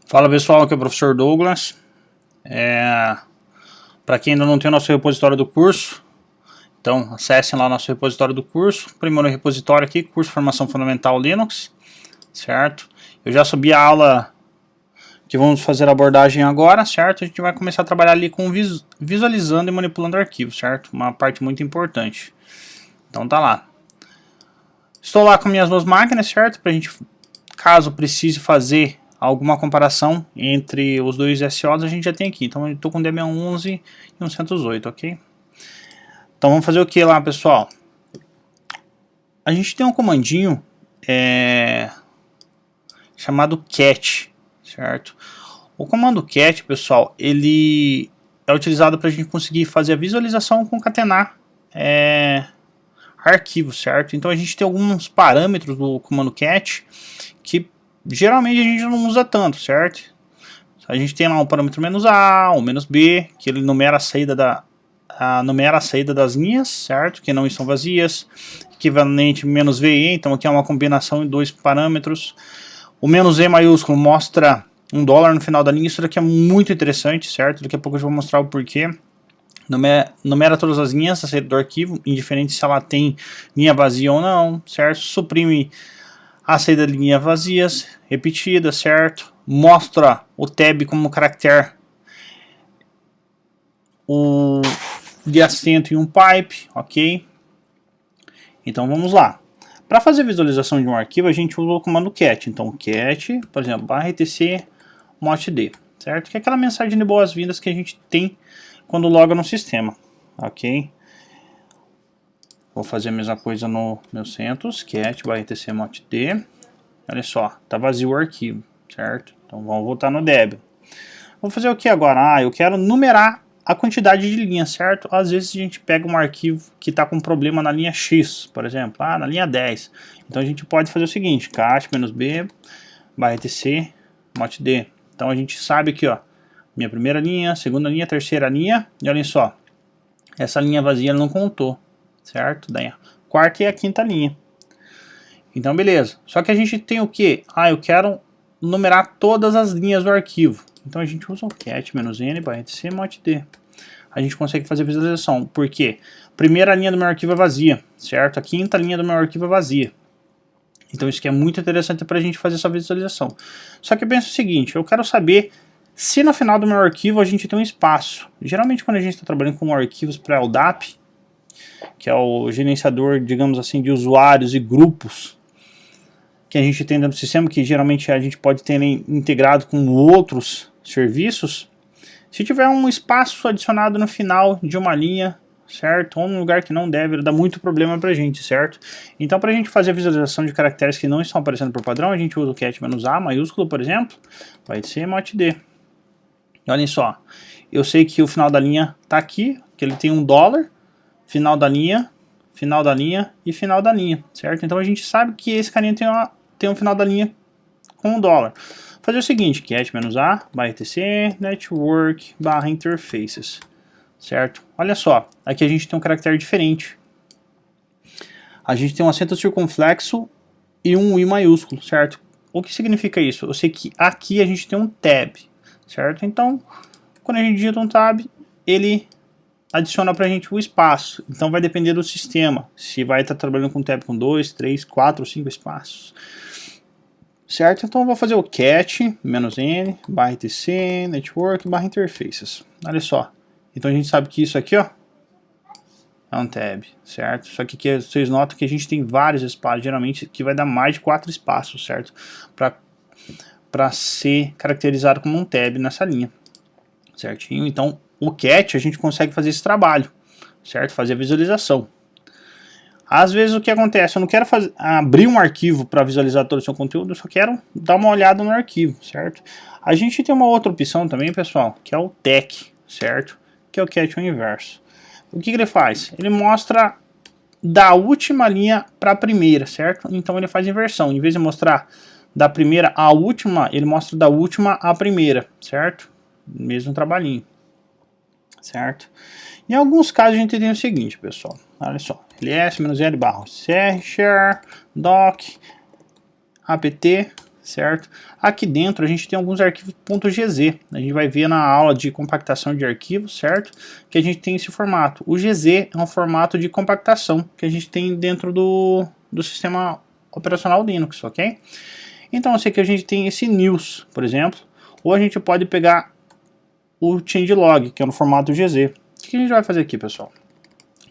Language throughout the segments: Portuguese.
Fala pessoal, aqui é o professor Douglas. Para quem ainda não tem o nosso repositório do curso, então acessem lá o nosso repositório do curso. Primeiro repositório aqui, curso Formação Fundamental Linux, certo? Eu já subi a aula que vamos fazer a abordagem agora, certo? A gente vai começar a trabalhar ali com visualizando e manipulando arquivos, certo? Uma parte muito importante. Então tá lá. Estou lá com minhas duas máquinas, certo? Para a gente, caso precise fazer alguma comparação entre os dois SOs, a gente já tem aqui. Então eu estou com Debian 11 e um 108, ok? Então vamos fazer o que lá, pessoal? A gente tem um comandinho chamado cat, certo? O comando cat, pessoal, ele é utilizado para a gente conseguir fazer a visualização, concatenar arquivos, certo? Então a gente tem alguns parâmetros do comando cat que geralmente a gente não usa tanto, certo? A gente tem lá um parâmetro "-a", ou "-b", que ele numera a saída das linhas, certo? Que não estão vazias. Equivalente "-ve", então aqui é uma combinação de dois parâmetros. O "-e" maiúsculo mostra $1 no final da linha. Isso daqui é muito interessante, certo? Daqui a pouco eu vou mostrar o porquê. Numera todas as linhas a saída do arquivo, indiferente se ela tem linha vazia ou não, certo? Suprime a saída de linhas vazias, repetidas, certo? Mostra o tab como caractere de acento em um pipe, ok? Então vamos lá. Para fazer visualização de um arquivo, a gente usa o comando cat. Então cat, por exemplo, /etc motd, certo? Que é aquela mensagem de boas-vindas que a gente tem quando loga no sistema, ok? Vou fazer a mesma coisa no meu CentOS, cat /etc motd. Olha só, tá vazio o arquivo, certo? Então vamos voltar no Debian. Vou fazer o que agora? Eu quero numerar a quantidade de linhas, certo? Às vezes a gente pega um arquivo que está com problema na linha X, por exemplo, na linha 10. Então a gente pode fazer o seguinte, cat-b /etc motd. Então a gente sabe aqui, ó, minha primeira linha, segunda linha, terceira linha, e olhem só, essa linha vazia não contou, certo? Daí a quarta e a quinta linha. Então beleza, só que a gente tem o que? Eu quero numerar todas as linhas do arquivo. Então a gente usa o cat-n /etc motd. A gente consegue fazer visualização, porque a primeira linha do meu arquivo é vazia, certo? A quinta linha do meu arquivo é vazia. Então isso aqui é muito interessante para a gente fazer essa visualização. Só que eu penso o seguinte, eu quero saber se no final do meu arquivo a gente tem um espaço. Geralmente quando a gente está trabalhando com arquivos para LDAP, que é o gerenciador, digamos assim, de usuários e grupos, que a gente tem dentro do sistema, que geralmente a gente pode ter integrado com outros serviços, se tiver um espaço adicionado no final de uma linha, certo? Ou num lugar que não deve, dá muito problema pra gente, certo? Então pra gente fazer a visualização de caracteres que não estão aparecendo por padrão, a gente usa o cat-a maiúsculo, por exemplo, /etc motd. E olhem só, eu sei que o final da linha tá aqui, que ele tem $1, final da linha e final da linha, certo? Então a gente sabe que esse carinha tem um final da linha com $1. Fazer o seguinte, cat-a /etc network /interfaces, certo? Olha só, aqui a gente tem um caractere diferente. A gente tem um acento circunflexo e um I maiúsculo, certo? O que significa isso? Eu sei que aqui a gente tem um tab, certo? Então, quando a gente digita um tab, ele adiciona pra gente o espaço. Então vai depender do sistema, se vai estar trabalhando com tab com 2, 3, 4 ou 5 espaços. Certo? Então eu vou fazer o cat-n /etc network /interfaces. Olha só. Então a gente sabe que isso aqui, ó, é um tab, certo? Só que aqui vocês notam que a gente tem vários espaços, geralmente que vai dar mais de 4 espaços, certo? Para ser caracterizado como um tab nessa linha, certinho? Então o cat a gente consegue fazer esse trabalho, certo? Fazer a visualização. Às vezes o que acontece, eu não quero abrir um arquivo para visualizar todo o seu conteúdo, eu só quero dar uma olhada no arquivo, certo? A gente tem uma outra opção também, pessoal, que é o tech, certo? Que é o cat ao inverso. O que ele faz? Ele mostra da última linha para a primeira, certo? Então ele faz inversão, em vez de mostrar da primeira à última, ele mostra da última à primeira, certo? Mesmo trabalhinho, certo? Em alguns casos a gente tem o seguinte, pessoal, olha só, ls-l/cr share doc apt certo? Aqui dentro a gente tem alguns arquivos .gz, a gente vai ver na aula de compactação de arquivos, certo? Que a gente tem esse formato. O GZ é um formato de compactação que a gente tem dentro do sistema operacional Linux, ok? Então eu sei que a gente tem esse news, por exemplo, ou a gente pode pegar o changelog, que é no formato GZ. O que a gente vai fazer aqui, pessoal?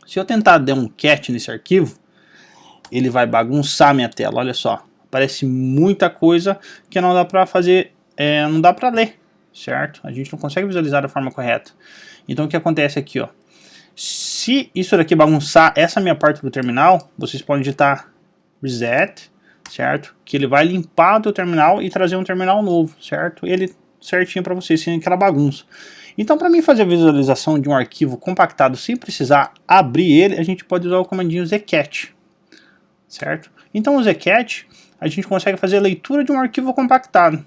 Se eu tentar dar um cat nesse arquivo, ele vai bagunçar minha tela, olha só. Aparece muita coisa que não dá para fazer, não dá para ler, certo? A gente não consegue visualizar da forma correta. Então o que acontece aqui, ó? Se isso daqui bagunçar essa minha parte do terminal, vocês podem digitar reset, certo? Que ele vai limpar o teu terminal e trazer um terminal novo, certo? Ele certinho para vocês, sem aquela bagunça. Então, para mim fazer a visualização de um arquivo compactado sem precisar abrir ele, a gente pode usar o comandinho zcat, certo? Então o zcat, a gente consegue fazer a leitura de um arquivo compactado.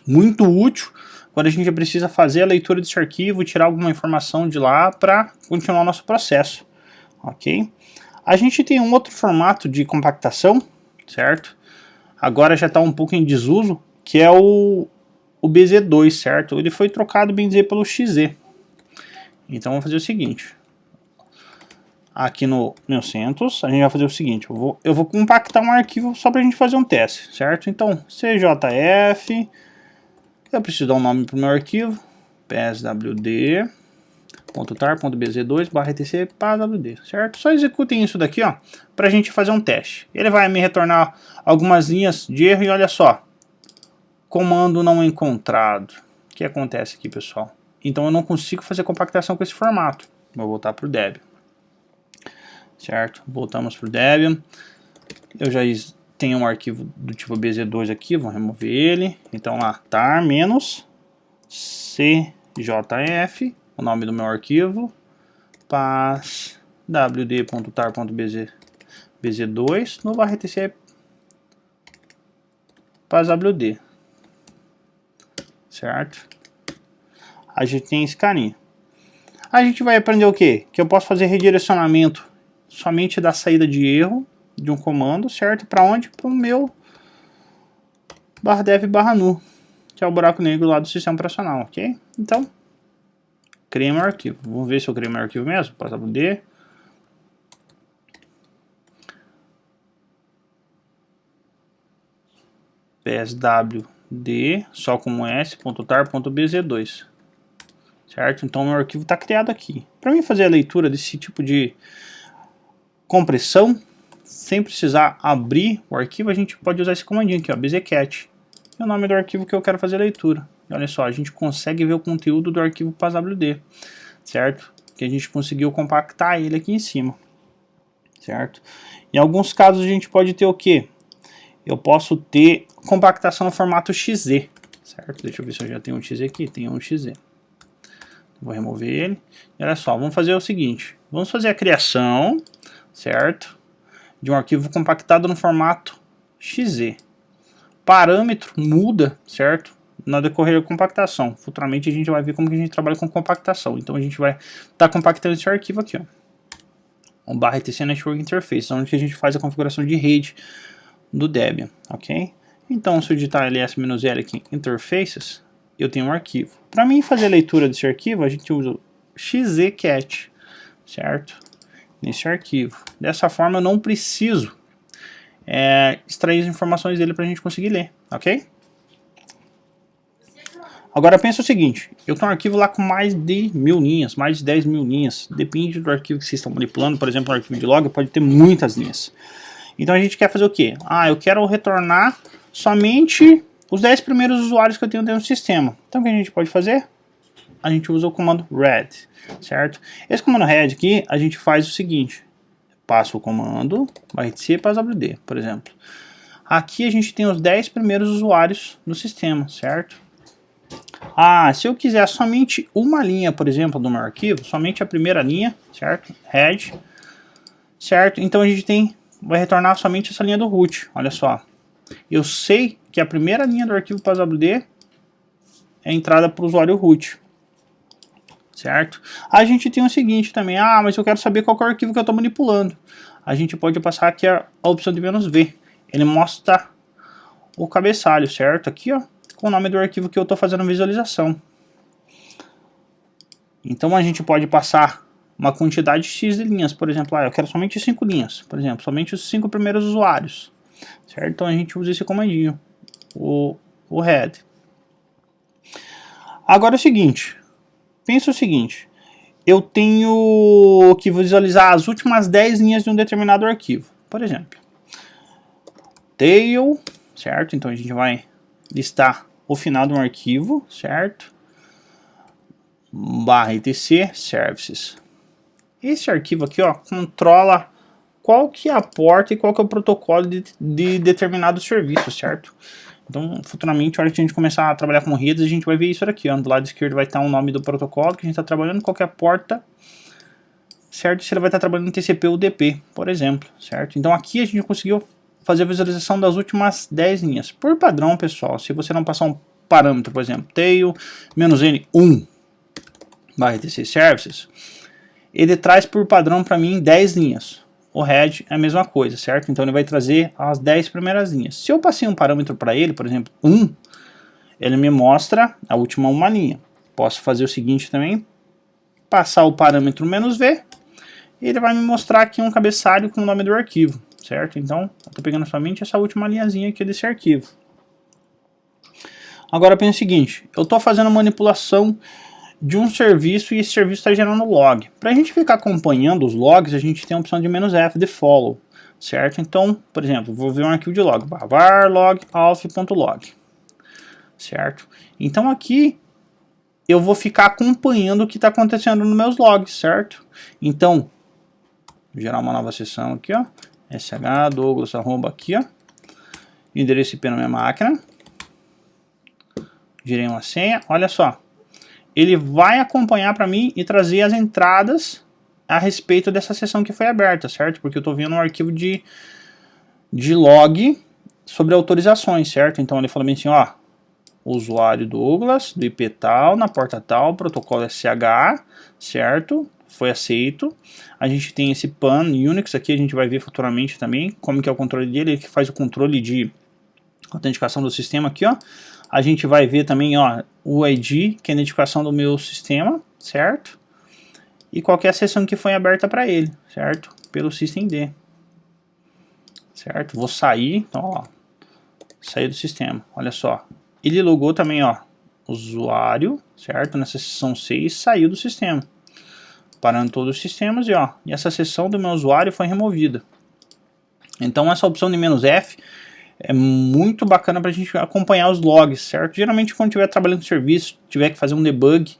Muito útil quando a gente precisa fazer a leitura desse arquivo, tirar alguma informação de lá para continuar o nosso processo, ok? A gente tem um outro formato de compactação, certo? Agora já está um pouco em desuso, que é o BZ2, certo? Ele foi trocado, bem dizer, pelo XZ. Então vamos fazer o seguinte. Aqui no CentOS, a gente vai fazer o seguinte. Eu vou compactar um arquivo só para a gente fazer um teste, certo? Então, CJF, eu preciso dar um nome para o meu arquivo, pswd.tar.bz2/etc pswd, certo? Só executem isso daqui, ó, para a gente fazer um teste. Ele vai me retornar algumas linhas de erro e olha só. Comando não encontrado. O que acontece aqui, pessoal? Então eu não consigo fazer compactação com esse formato. Vou voltar para o Debian. Certo? Voltamos para o Debian. Eu já tenho um arquivo do tipo BZ2 aqui, vou remover ele. Então lá, tar-cjf, o nome do meu arquivo, pswd.tar.bz2 no /etc pswd. Certo? A gente tem esse carinha. A gente vai aprender o quê? Que eu posso fazer redirecionamento somente da saída de erro de um comando, certo? Para onde? Para o meu /dev/nu, que é o buraco negro lá do sistema operacional, ok? Então, criei meu arquivo. Vamos ver se eu criei meu arquivo mesmo. pswd pswd só com s.tar.bz2, certo? Então meu arquivo está criado aqui. Para mim fazer a leitura desse tipo de compressão, sem precisar abrir o arquivo, a gente pode usar esse comandinho aqui, ó, bzcat. É o nome do arquivo que eu quero fazer a leitura. E olha só, a gente consegue ver o conteúdo do arquivo pswd, certo? Que a gente conseguiu compactar ele aqui em cima, certo? Em alguns casos a gente pode ter o quê? Eu posso ter compactação no formato XZ, certo? Deixa eu ver se eu já tenho um XZ aqui. Tem um XZ. Vou remover ele. E olha só, vamos fazer o seguinte. Vamos fazer a criação, certo? De um arquivo compactado no formato XZ. Parâmetro muda, certo? No decorrer da compactação. Futuramente a gente vai ver como que a gente trabalha com compactação. Então a gente vai estar compactando esse arquivo aqui, ó. Um /etc network interface, onde a gente faz a configuração de rede do Debian, ok? Então, se eu digitar ls-l aqui, interfaces, eu tenho um arquivo. Para mim fazer a leitura desse arquivo, a gente usa o xzcat, certo? Nesse arquivo. Dessa forma, eu não preciso extrair as informações dele para a gente conseguir ler, ok? Agora pensa o seguinte, eu tenho um arquivo lá com mais de 1000 linhas, mais de 10.000 linhas, depende do arquivo que vocês estão manipulando. Por exemplo, um arquivo de log pode ter muitas linhas. Então a gente quer fazer o quê? Eu quero retornar somente os 10 primeiros usuários que eu tenho dentro do sistema. Então o que a gente pode fazer? A gente usa o comando read, certo? Esse comando read aqui, a gente faz o seguinte. Passa o comando, /etc pswd, por exemplo. Aqui a gente tem os 10 primeiros usuários do sistema, certo? Se eu quiser somente uma linha, por exemplo, do meu arquivo, somente a primeira linha, certo? Head, certo? Então a gente vai retornar somente essa linha do root, olha só. Eu sei que a primeira linha do arquivo pswd é a entrada para o usuário root, certo? A gente tem o seguinte também, mas eu quero saber qual é o arquivo que eu estou manipulando. A gente pode passar aqui a opção de "-v". Ele mostra o cabeçalho, certo? Aqui, ó, com o nome do arquivo que eu estou fazendo visualização. Então a gente pode passar uma quantidade X de linhas, por exemplo, eu quero somente 5 linhas, por exemplo, somente os 5 primeiros usuários, certo? Então a gente usa esse comandinho, o head. Agora é o seguinte, pensa o seguinte, eu tenho que visualizar as últimas 10 linhas de um determinado arquivo, por exemplo, tail, certo? Então a gente vai listar o final de um arquivo, certo? /etc services. Esse arquivo aqui, ó, controla qual que é a porta e qual que é o protocolo de determinado serviço, certo? Então, futuramente, na hora que a gente começar a trabalhar com redes, a gente vai ver isso aqui, ó. Do lado esquerdo vai estar o nome do protocolo que a gente está trabalhando, qualquer porta, certo? Se ele vai estar trabalhando em TCP ou DP, por exemplo, certo? Então, aqui a gente conseguiu fazer a visualização das últimas 10 linhas. Por padrão, pessoal, se você não passar um parâmetro, por exemplo, tail -n1 /etc services, ele traz por padrão para mim 10 linhas. O head é a mesma coisa, certo? Então ele vai trazer as 10 primeiras linhas. Se eu passei um parâmetro para ele, por exemplo, 1, ele me mostra a última uma linha. Posso fazer o seguinte também, passar o parâmetro "-v", e ele vai me mostrar aqui um cabeçalho com o nome do arquivo, certo? Então, eu estou pegando somente essa última linhazinha aqui desse arquivo. Agora pensa o seguinte, eu estou fazendo manipulação de um serviço e esse serviço está gerando log. Para a gente ficar acompanhando os logs, a gente tem a opção de "-f" de follow, certo? Então, por exemplo, vou ver um arquivo de log, var log alf.log, certo? Então aqui eu vou ficar acompanhando o que está acontecendo nos meus logs, certo? Então, vou gerar uma nova seção aqui, ó, sh_douglas, aqui, ó, endereço IP na minha máquina, gerei uma senha, olha só. Ele vai acompanhar para mim e trazer as entradas a respeito dessa sessão que foi aberta, certo? Porque eu estou vendo um arquivo de log sobre autorizações, certo? Então ele falou bem assim, ó, usuário Douglas, do IP tal, na porta tal, protocolo SH, certo? Foi aceito. A gente tem esse PAN Unix aqui, a gente vai ver futuramente também como que é o controle dele, ele que faz o controle de autenticação do sistema aqui, ó. A gente vai ver também, ó, o ID, que é a identificação do meu sistema, certo? E qualquer sessão que foi aberta para ele, certo? Pelo systemd, certo? Vou sair, então, ó, sair do sistema, olha só. Ele logou também, ó, usuário, certo? Nessa sessão 6, saiu do sistema. Parando todos os sistemas e essa sessão do meu usuário foi removida. Então essa opção de "-f" é muito bacana para a gente acompanhar os logs, certo? Geralmente quando estiver trabalhando com serviço, tiver que fazer um debug,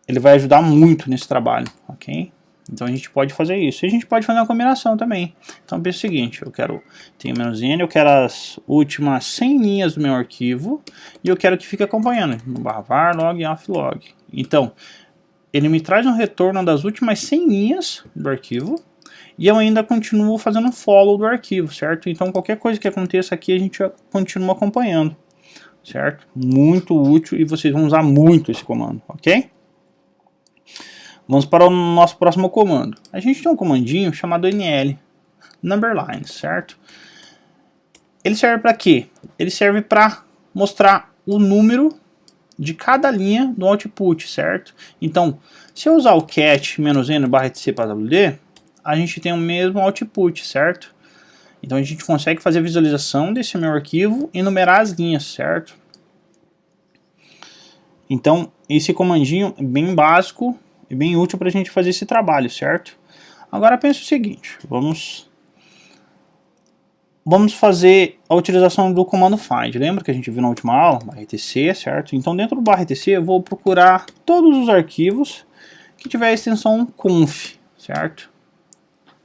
ele vai ajudar muito nesse trabalho, ok? Então a gente pode fazer isso. E a gente pode fazer uma combinação também. Então pensa o seguinte, tenho "-n", eu quero as últimas 100 linhas do meu arquivo, e eu quero que fique acompanhando, /var log alf.log. Então, ele me traz um retorno das últimas 100 linhas do arquivo, e eu ainda continuo fazendo follow do arquivo, certo? Então qualquer coisa que aconteça aqui a gente continua acompanhando, certo? Muito útil e vocês vão usar muito esse comando, ok? Vamos para o nosso próximo comando. A gente tem um comandinho chamado nl, number lines, certo? Ele serve para quê? Ele serve para mostrar o número de cada linha do output, certo? Então, se eu usar o cat -n/etc/wd, a gente tem o mesmo output, certo? Então a gente consegue fazer a visualização desse meu arquivo e numerar as linhas, certo? Então esse comandinho é bem básico e bem útil para a gente fazer esse trabalho, certo? Agora pensa o seguinte, vamos fazer a utilização do comando find. Lembra que a gente viu na última aula? /etc, certo? Então dentro do /etc eu vou procurar todos os arquivos que tiver a extensão conf, certo?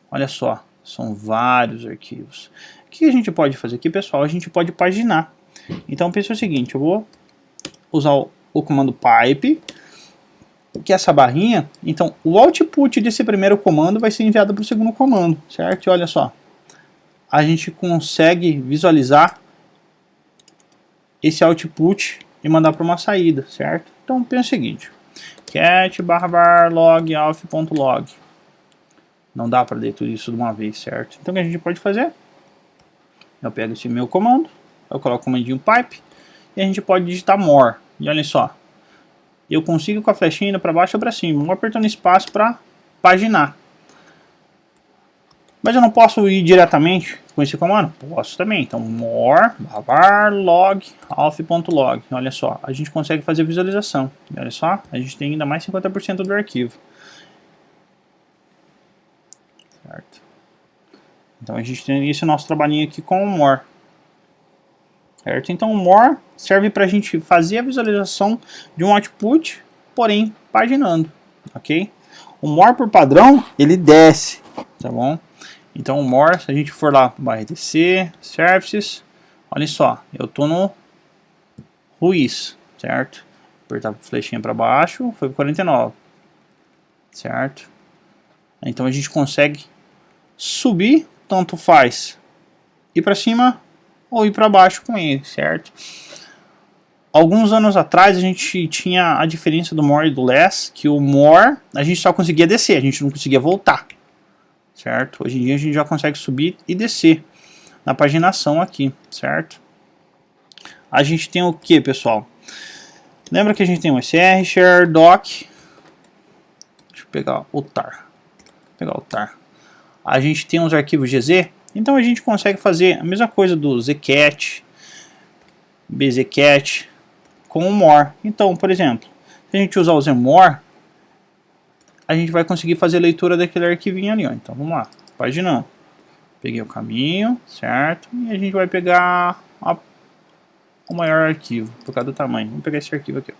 Olha só, são vários arquivos. O que a gente pode fazer aqui, pessoal? A gente pode paginar. Então pensa o seguinte, eu vou usar o comando pipe, que é essa barrinha. Então o output desse primeiro comando vai ser enviado para o segundo comando, certo? E olha só, a gente consegue visualizar esse output e mandar para uma saída, certo? Então pensa o seguinte, cat /var log alf.log. Não dá para ler tudo isso de uma vez, certo? Então o que a gente pode fazer? Eu pego esse meu comando, Eu coloco o comandinho pipe e a gente pode digitar more. E olha só, eu consigo com a flechinha indo para baixo ou para cima, vou apertando espaço para paginar. Mas eu não posso ir diretamente com esse comando? Posso também. Então, more, var log, alf.log. Olha só, a gente consegue fazer visualização. E olha só, a gente tem ainda mais 50% do arquivo. Certo? Então, a gente tem esse nosso trabalhinho aqui com o more. Certo? Então, o more serve para a gente fazer a visualização de um output, porém, paginando. Ok? O more, por padrão, ele desce. Tá bom? Então o more, se a gente for lá para RTC, Services, olha só, eu estou no Ruiz, certo? Apertar a flechinha para baixo, foi para 49, certo? Então a gente consegue subir, tanto faz ir para cima ou ir para baixo com ele, certo? Alguns anos atrás a gente tinha a diferença do more e do less, que o more a gente só conseguia descer, a gente não conseguia voltar. Certo? Hoje em dia a gente já consegue subir e descer na paginação aqui, certo? A gente tem o que, pessoal? Lembra que a gente tem o SR, Share, Doc. Deixa eu pegar o tar. A gente tem os arquivos GZ. Então a gente consegue fazer a mesma coisa do Zcat, Bzcat com o more. Então, por exemplo, se a gente usar o Zmore, a gente vai conseguir fazer a leitura daquele arquivinho ali, ó. Então vamos lá, paginando. Peguei o caminho, certo? E a gente vai pegar o maior arquivo, por causa do tamanho. Vamos pegar esse arquivo aqui, ó.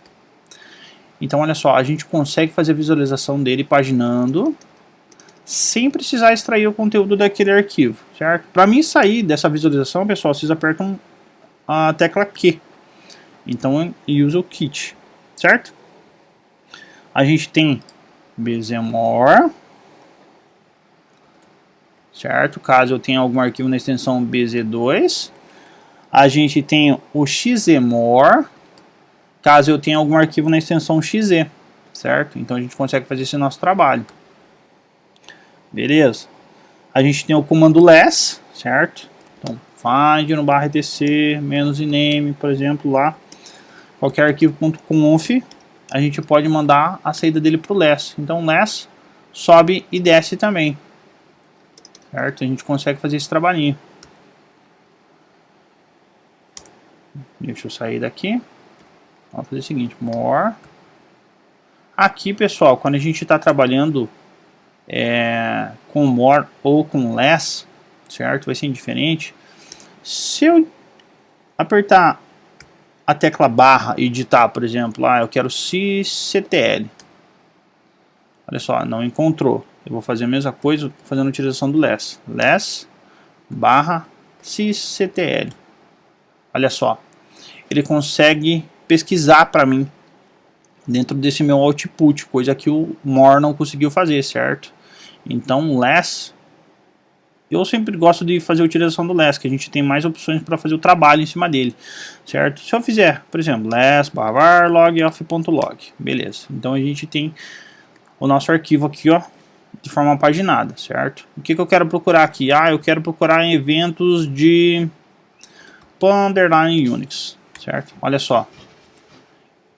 Então olha só, a gente consegue fazer a visualização dele paginando, sem precisar extrair o conteúdo daquele arquivo, certo? Para mim sair dessa visualização, pessoal, vocês apertam a tecla Q. Então usa o kit, certo? A gente tem bzmore, certo? Caso eu tenha algum arquivo na extensão bz2. A gente tem o xzmore, caso eu tenha algum arquivo na extensão xz, certo? Então a gente consegue fazer esse nosso trabalho. Beleza? A gente tem o comando less, certo? Então find no /etc -name, por exemplo, lá, qualquer arquivo.conf, a gente pode mandar a saída dele para o less. Então less sobe e desce também, certo? A gente consegue fazer esse trabalhinho. Deixa eu sair daqui. Vamos fazer o seguinte, more. Aqui, pessoal, quando a gente está trabalhando com more ou com less, certo? Vai ser indiferente. Se eu apertar a tecla barra e digitar, por exemplo, eu quero sysctl. Olha só, não encontrou. Eu vou fazer a mesma coisa fazendo a utilização do less. Less barra sysctl. Olha só, ele consegue pesquisar para mim dentro desse meu output, coisa que o more não conseguiu fazer, certo? Então less, eu sempre gosto de fazer a utilização do less, que a gente tem mais opções para fazer o trabalho em cima dele, certo? Se eu fizer, por exemplo, less /var log alf.log, beleza. Então a gente tem o nosso arquivo aqui, ó, de forma paginada, certo? O que eu quero procurar aqui? Eu quero procurar em eventos de underline Unix, certo? Olha só,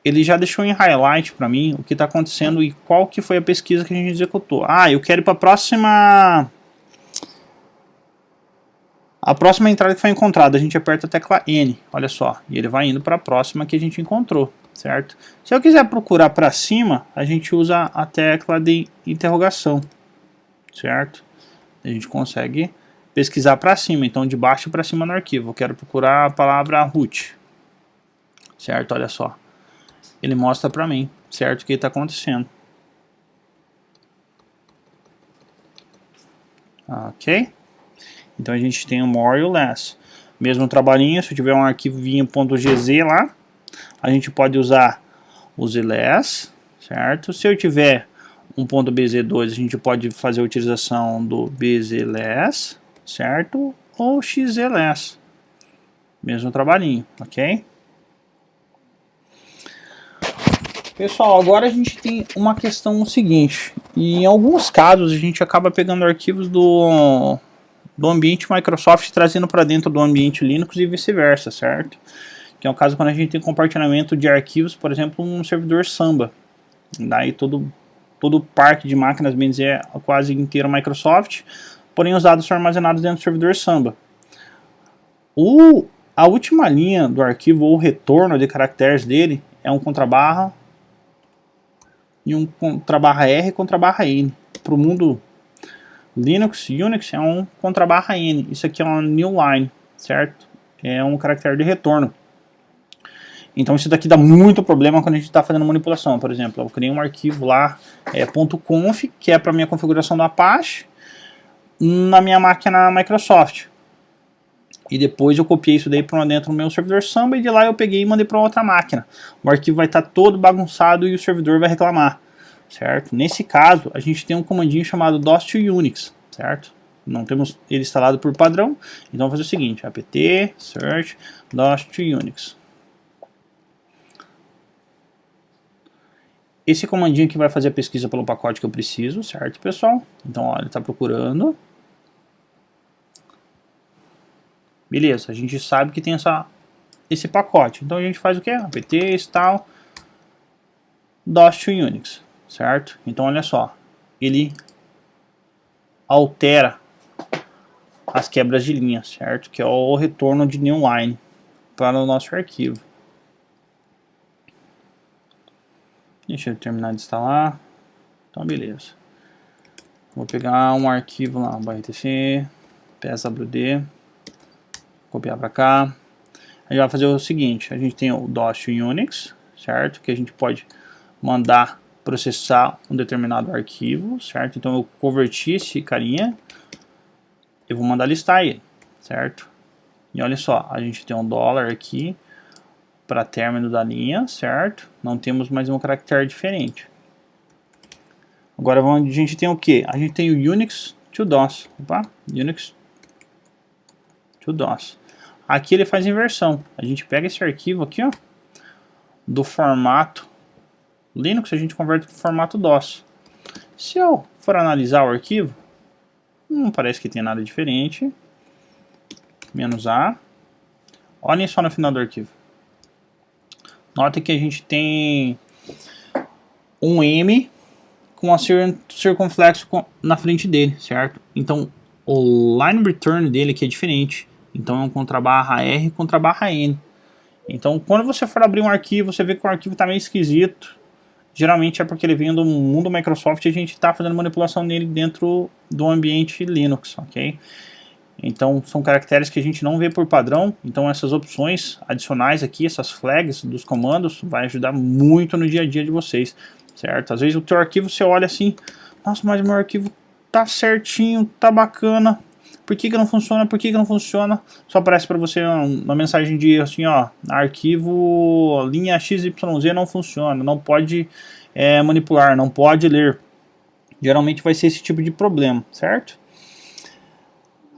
ele já deixou em highlight para mim o que está acontecendo e qual que foi a pesquisa que a gente executou. Eu quero ir para a próxima entrada que foi encontrada. A gente aperta a tecla N, olha só, e ele vai indo para a próxima que a gente encontrou, certo? Se eu quiser procurar para cima, a gente usa a tecla de interrogação, certo? A gente consegue pesquisar para cima, então de baixo para cima no arquivo. Eu quero procurar a palavra root, certo? Olha só, ele mostra para mim, certo, o que está acontecendo. Ok? Então a gente tem o more e o less. Mesmo trabalhinho, se eu tiver um arquivinho.gz lá, a gente pode usar o zless, certo? Se eu tiver um .bz2, a gente pode fazer a utilização do bzless, certo? Ou xless. Mesmo trabalhinho, ok? Pessoal, agora a gente tem uma questão seguinte. E em alguns casos a gente acaba pegando arquivos do ambiente Microsoft trazendo para dentro do ambiente Linux e vice-versa, certo? Que é o caso quando a gente tem compartilhamento de arquivos, por exemplo, um servidor Samba. Daí todo o parque de máquinas, bem dizer, é quase inteiro Microsoft, porém os dados são armazenados dentro do servidor Samba. A última linha do arquivo, ou o retorno de caracteres dele, é um contrabarra e um contrabarra R e contrabarra N. Para o mundo Linux, Unix é um contrabarra N. Isso aqui é uma new line, certo? É um caractere de retorno. Então isso daqui dá muito problema quando a gente está fazendo manipulação. Por exemplo, eu criei um arquivo lá, .conf, que é para minha configuração do Apache, na minha máquina Microsoft. E depois eu copiei isso daí para dentro do meu servidor Samba e de lá eu peguei e mandei para outra máquina. O arquivo vai estar todo bagunçado e o servidor vai reclamar, certo? Nesse caso, a gente tem um comandinho chamado DOS to Unix, certo? Não temos ele instalado por padrão, então vamos fazer o seguinte, apt search DOS to Unix. Esse comandinho aqui vai fazer a pesquisa pelo pacote que eu preciso, certo, pessoal? Então, ó, ele está procurando. Beleza, a gente sabe que tem esse pacote. Então a gente faz o que? apt install DOS to Unix, certo? Então olha só, ele altera as quebras de linha, certo? Que é o retorno de new line para o nosso arquivo. Deixa eu terminar de instalar. Então beleza. Vou pegar um arquivo lá, .rtc, pswd, copiar para cá. A gente vai fazer o seguinte, a gente tem o DOS to Unix, certo? Que a gente pode mandar processar um determinado arquivo, certo? Então eu converti esse carinha, eu vou mandar listar ele, certo? E olha só, a gente tem um dólar aqui para término da linha, certo? Não temos mais um caractere diferente. Agora a gente tem o que? A gente tem o Unix to DOS, opa, Unix to DOS. Aqui ele faz inversão. A gente pega esse arquivo aqui, ó, do formato Linux, a gente converte para o formato DOS. Se eu for analisar o arquivo, não parece que tem nada diferente. -A. Olhem só no final do arquivo. Notem que a gente tem um M com a circunflexo na frente dele, certo? Então o line return dele aqui é diferente. Então é um contrabarra R contrabarra N. Então quando você for abrir um arquivo, você vê que o arquivo está meio esquisito. Geralmente é porque ele vem do mundo Microsoft e a gente está fazendo manipulação nele dentro do ambiente Linux, ok? Então são caracteres que a gente não vê por padrão, então essas opções adicionais aqui, essas flags dos comandos, vai ajudar muito no dia a dia de vocês, certo? Às vezes o teu arquivo você olha assim, nossa, mas meu arquivo tá certinho, tá bacana, por que não funciona, por que não funciona? Só aparece para você uma mensagem de assim, ó, arquivo linha XYZ não funciona, não pode manipular, não pode ler. Geralmente vai ser esse tipo de problema, certo?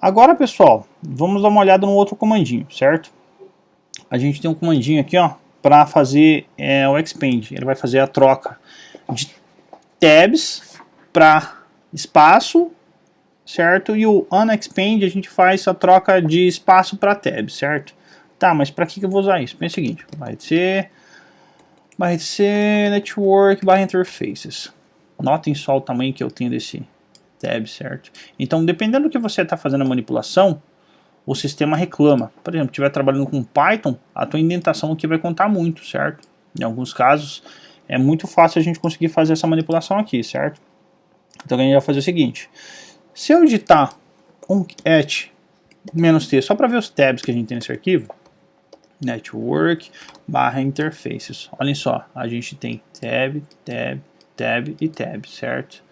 Agora, pessoal, vamos dar uma olhada no outro comandinho, certo? A gente tem um comandinho aqui, ó, para fazer o expand. Ele vai fazer a troca de tabs para espaço, certo? E o unexpand a gente faz a troca de espaço para tabs, certo? Tá, mas para que eu vou usar isso? Pensa o seguinte, vai ser network interfaces. Notem só o tamanho que eu tenho desse tab, certo? Então, dependendo do que você está fazendo a manipulação, o sistema reclama. Por exemplo, se estiver trabalhando com Python, a tua indentação aqui vai contar muito, certo? Em alguns casos, é muito fácil a gente conseguir fazer essa manipulação aqui, certo? Então, a gente vai fazer o seguinte. Se eu digitar um @-t só para ver os tabs que a gente tem nesse arquivo, network interfaces. Olhem só, a gente tem tab, tab, tab e tab, certo?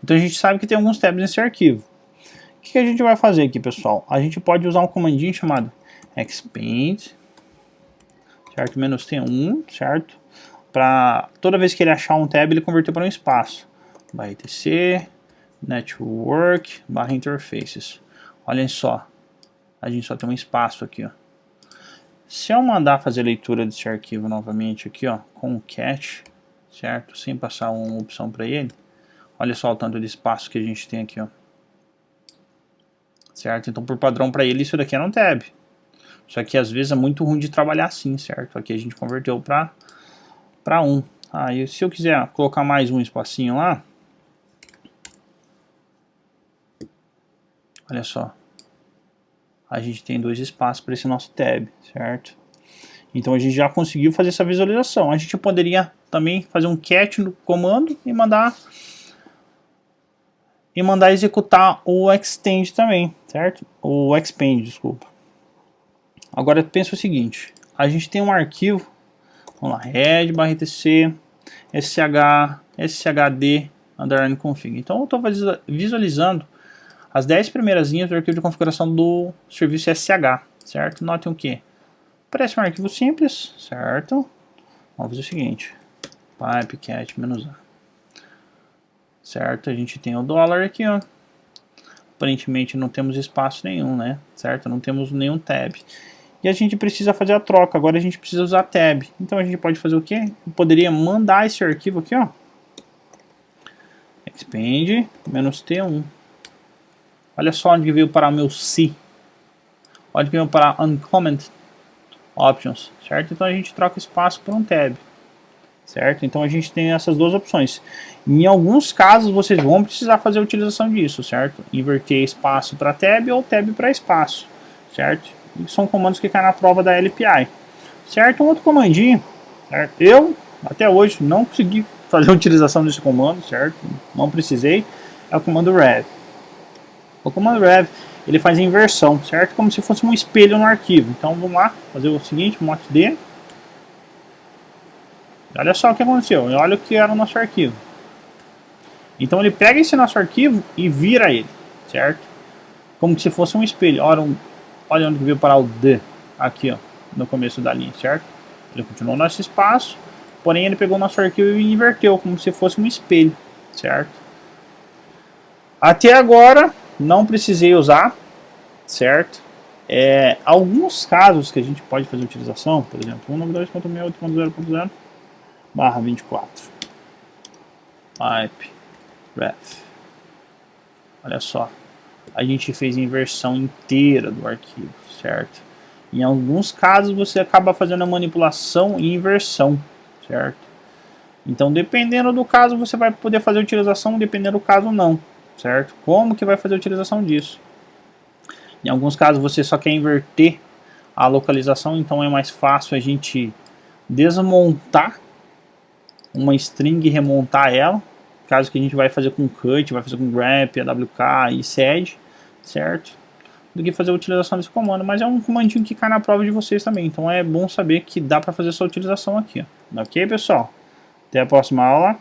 Então a gente sabe que tem alguns tabs nesse arquivo. O que a gente vai fazer aqui, pessoal? A gente pode usar um comandinho chamado expand, certo? -T1, certo? Para toda vez que ele achar um tab, ele converter para um espaço. /etc network interfaces. Olhem só, a gente só tem um espaço aqui, ó. Se eu mandar fazer a leitura desse arquivo novamente aqui, ó, com o cat, certo? Sem passar uma opção para ele. Olha só o tanto de espaço que a gente tem aqui, ó. certo? Então por padrão para ele isso daqui era um tab. Só que às vezes é muito ruim de trabalhar assim, certo? Aqui a gente converteu para 1. E se eu quiser colocar mais um espacinho lá, olha só, a gente tem 2 espaços para esse nosso tab, certo? Então a gente já conseguiu fazer essa visualização. A gente poderia também fazer um cat no comando e mandar executar o extend também, certo? O expand, desculpa. Agora pensa o seguinte, a gente tem um arquivo, vamos lá, red/etc shd underline config. Então eu estou visualizando as 10 primeiras linhas do arquivo de configuração do serviço SH, certo? Notem o que? Parece um arquivo simples, certo? Vamos fazer o seguinte, pipe cat -a, certo? A gente tem o dólar aqui, ó. Aparentemente não temos espaço nenhum, né? Certo? Não temos nenhum tab. E a gente precisa fazer a troca. Agora a gente precisa usar tab. Então a gente pode fazer o quê? Eu poderia mandar esse arquivo aqui, ó. Expand -t1. Olha só onde veio parar o meu C. Onde veio parar uncomment options, certo? Então a gente troca espaço por um tab, certo? Então a gente tem essas duas opções. Em alguns casos vocês vão precisar fazer a utilização disso, certo? Inverter espaço para tab ou tab para espaço, certo? E são comandos que caem na prova da LPI, certo? Um outro comandinho, certo? Eu até hoje não consegui fazer a utilização desse comando, certo? Não precisei. É o comando rev. O comando rev ele faz a inversão, certo? Como se fosse um espelho no arquivo. Então vamos lá, fazer o seguinte, mod_d. Olha só o que aconteceu, olha o que era o nosso arquivo. Então ele pega esse nosso arquivo e vira ele, certo? Como se fosse um espelho. Olha onde veio parar o D, aqui ó, no começo da linha, certo? Ele continuou nosso espaço, porém ele pegou o nosso arquivo e inverteu, como se fosse um espelho, certo? Até agora não precisei usar, certo? Alguns casos que a gente pode fazer utilização, por exemplo, 192.168.0.0/24 pipe ref. Olha só, a gente fez a inversão inteira do arquivo, certo? Em alguns casos você acaba fazendo a manipulação e inversão, certo? Então dependendo do caso você vai poder fazer a utilização, dependendo do caso não, certo? Como que vai fazer a utilização disso? Em alguns casos você só quer inverter a localização, então é mais fácil a gente desmontar uma string e remontar ela. Caso que a gente vai fazer com cut, vai fazer com grep, awk e sed, certo? Do que fazer a utilização desse comando, mas é um comandinho que cai na prova de vocês também, então é bom saber que dá para fazer essa utilização aqui, ó. Ok, pessoal? Até a próxima aula.